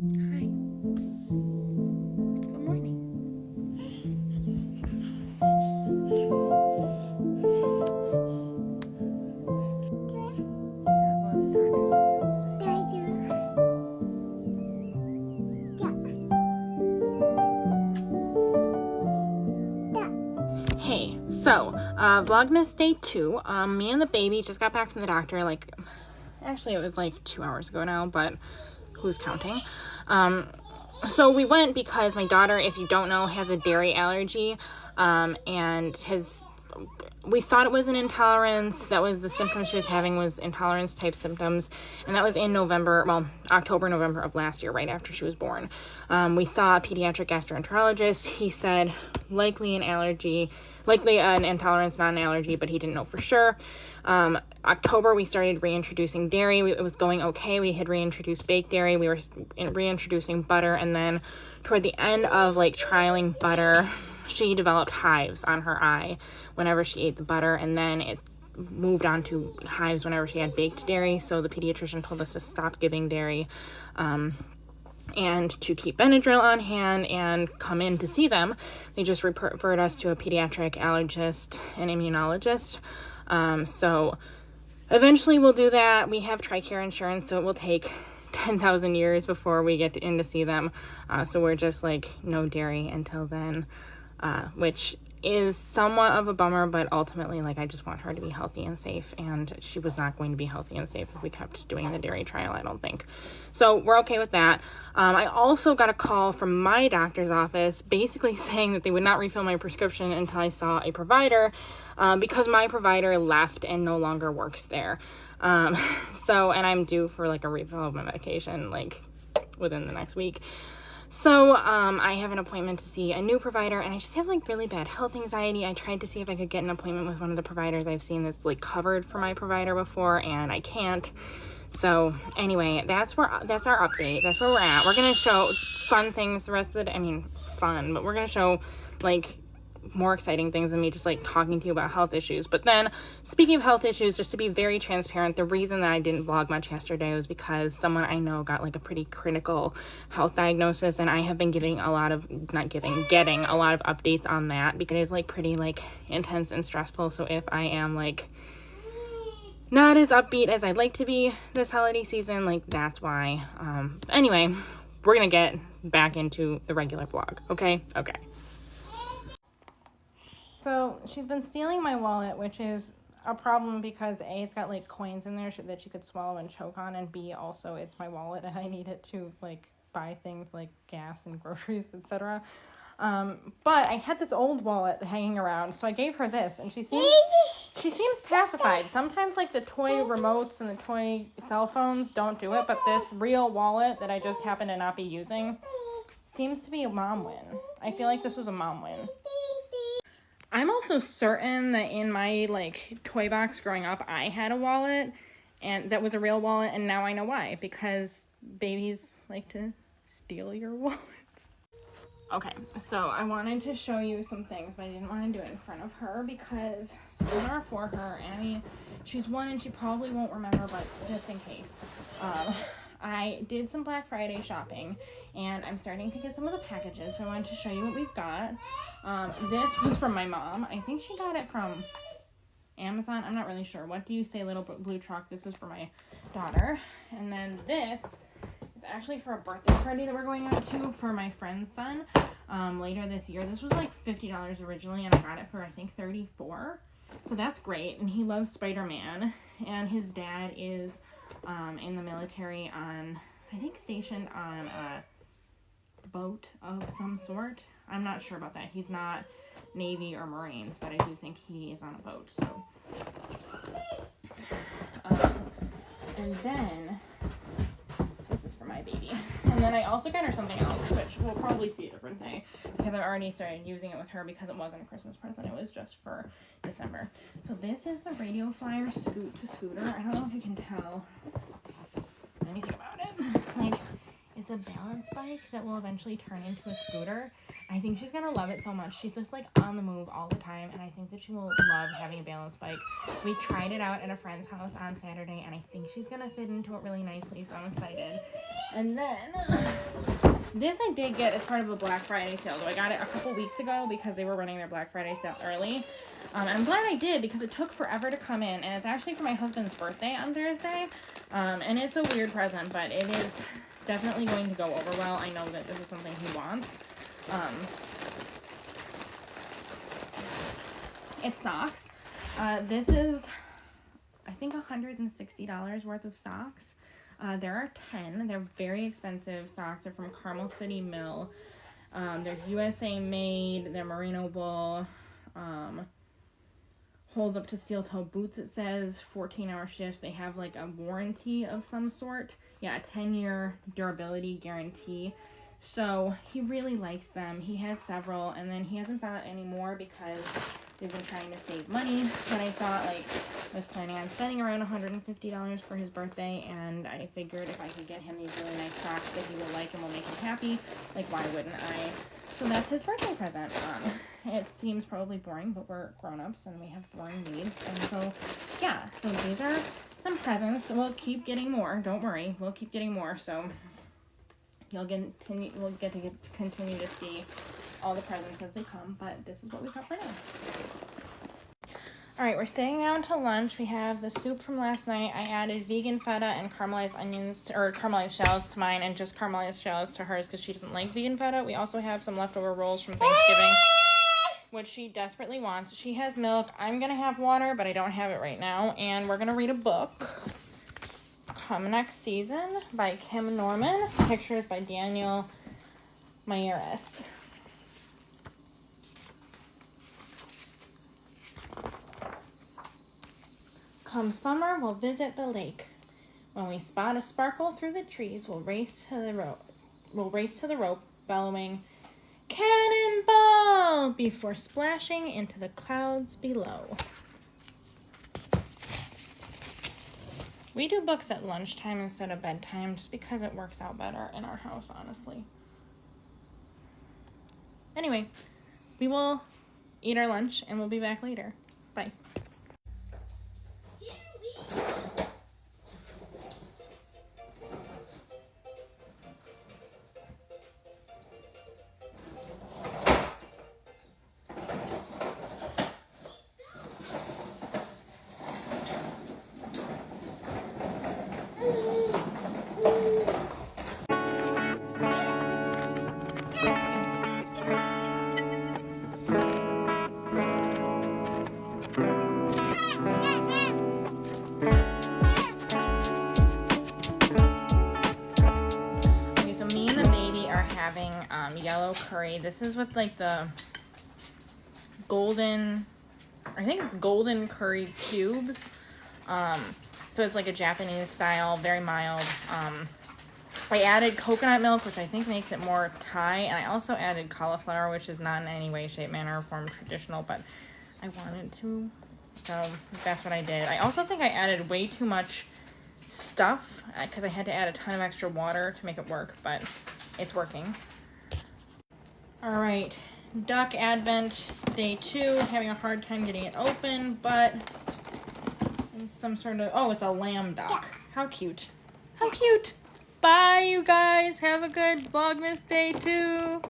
Hi. Good morning. Hey, so Vlogmas day 2. Me and the baby just got back from the doctor. Actually, it was like 2 hours ago now, but who's counting? So we went because my daughter, if you don't know, has a dairy allergy, and we thought it was an intolerance. That was the symptoms she was having, was intolerance type symptoms. And that was in October, November of last year, right after she was born. We saw a pediatric gastroenterologist. He said likely an intolerance, not an allergy, but he didn't know for sure. October, we started reintroducing dairy. It was going okay. We had reintroduced baked dairy. We were reintroducing butter. And then toward the end of trialing butter, she developed hives on her eye whenever she ate the butter, and then it moved on to hives whenever she had baked dairy. So the pediatrician told us to stop giving dairy, and to keep Benadryl on hand and come in to see them. They just referred us to a pediatric allergist and immunologist. So eventually we'll do that. We have TRICARE insurance, so it will take 10,000 years before we get in to see them. So we're just no dairy until then, which is somewhat of a bummer, but ultimately, I just want her to be healthy and safe, and she was not going to be healthy and safe if we kept doing the dairy trial, I don't think. So we're okay with that. I also got a call from my doctor's office basically saying that they would not refill my prescription until I saw a provider, because my provider left and no longer works there. And I'm due for a refill of my medication within the next week. So I have an appointment to see a new provider, and I just have really bad health anxiety. I tried to see if I could get an appointment with one of the providers I've seen that's covered for my provider before, and I can't. So anyway, that's our update. That's where we're at. We're gonna show fun things the rest of the day. I mean, fun, but we're gonna show more exciting things than me just talking to you about health issues. But then, speaking of health issues, just to be very transparent, the reason that I didn't vlog much yesterday was because someone I know got a pretty critical health diagnosis, and I have been getting a lot of updates on that because it's pretty intense and stressful. So if I am not as upbeat as I'd like to be this holiday season, that's why. Anyway, we're gonna get back into the regular vlog. Okay. So she's been stealing my wallet, which is a problem because A, it's got coins in there that she could swallow and choke on, and B, also it's my wallet and I need it to buy things like gas and groceries, etc. But I had this old wallet hanging around, so I gave her this, and she seems pacified. Sometimes the toy remotes and the toy cell phones don't do it, but this real wallet that I just happen to not be using seems to be a mom win. I feel like this was a mom win. I'm also certain that in my toy box growing up, I had a wallet, and that was a real wallet, and now I know why, because babies like to steal your wallets. Okay, so I wanted to show you some things, but I didn't want to do it in front of her because some of them are for her, and she's 1 and she probably won't remember, but just in case. I did some Black Friday shopping, and I'm starting to get some of the packages, so I wanted to show you what we've got. This was from my mom. I think she got it from Amazon. I'm not really sure. What do you say, little blue truck? This is for my daughter. And then this is actually for a birthday party that we're going out to for my friend's son later this year. This was $50 originally, and I got it for, I think, $34. So that's great, and he loves Spider-Man, and his dad is in the military stationed on a boat of some sort. I'm not sure about that. He's not Navy or Marines, but I do think he is on a boat, so. And then, this is for my baby. And then I also got her something else, which we'll probably see a different day, because I've already started using it with her because it wasn't a Christmas present. It was just for December. So this is the Radio Flyer scooter. I don't know if you can tell anything about it. It's a balance bike that will eventually turn into a scooter. I think she's gonna love it so much. She's just on the move all the time, and I think that she will love having a balance bike. We tried it out at a friend's house on Saturday, and I think she's gonna fit into it really nicely, so I'm excited. And then this I did get as part of a Black Friday sale. So I got it a couple weeks ago because they were running their Black Friday sale early. And I'm glad I did because it took forever to come in. And it's actually for my husband's birthday on Thursday. And it's a weird present, but it is definitely going to go over well. I know that this is something he wants. It's socks. This is, I think, $160 worth of socks. There are 10. They're very expensive socks. They're from Carmel City Mill. They're USA made. They're merino wool. Holds up to steel toe boots, it says. 14-hour shifts. They have like a warranty of some sort. Yeah, a 10-year durability guarantee. So he really likes them. He has several, and then he hasn't bought any more because they've been trying to save money. But I thought, like, I was planning on spending around $150 for his birthday, and I figured if I could get him these really nice socks that he will like and will make him happy, like, why wouldn't I? So that's his birthday present. It seems probably boring, but we're grown-ups and we have boring needs. And so, yeah, so these are some presents. We'll keep getting more. Don't worry. We'll keep getting more. So we'll get to continue to see all the presents as they come. But this is what we got for now. All right, we're sitting down to lunch. We have the soup from last night. I added vegan feta and caramelized onions, or caramelized shallots to mine, and just caramelized shallots to hers because she doesn't like vegan feta. We also have some leftover rolls from Thanksgiving, which she desperately wants. She has milk. I'm going to have water, but I don't have it right now. And we're going to read a book, Come Next Season by Kim Norman. Pictures by Daniel Mayeris. Come summer, we'll visit the lake. When we spot a sparkle through the trees, we'll race to the rope, bellowing, "Cannonball!" before splashing into the clouds below. We do books at lunchtime instead of bedtime just because it works out better in our house, honestly. Anyway, we will eat our lunch and we'll be back later. Bye. Having yellow curry. This is with like the golden, I think it's golden curry cubes. So it's like a Japanese style, very mild. I added coconut milk, which I think makes it more Thai, and I also added cauliflower, which is not in any way, shape, manner, or form traditional, but I wanted to, so that's what I did. I also think I added way too much stuff because I had to add a ton of extra water to make it work, but it's working. All right, duck advent day 2. Having a hard time getting it open, but it's some sort of, oh, it's a lamb duck. How cute. How cute. Bye, you guys. Have a good Vlogmas day 2.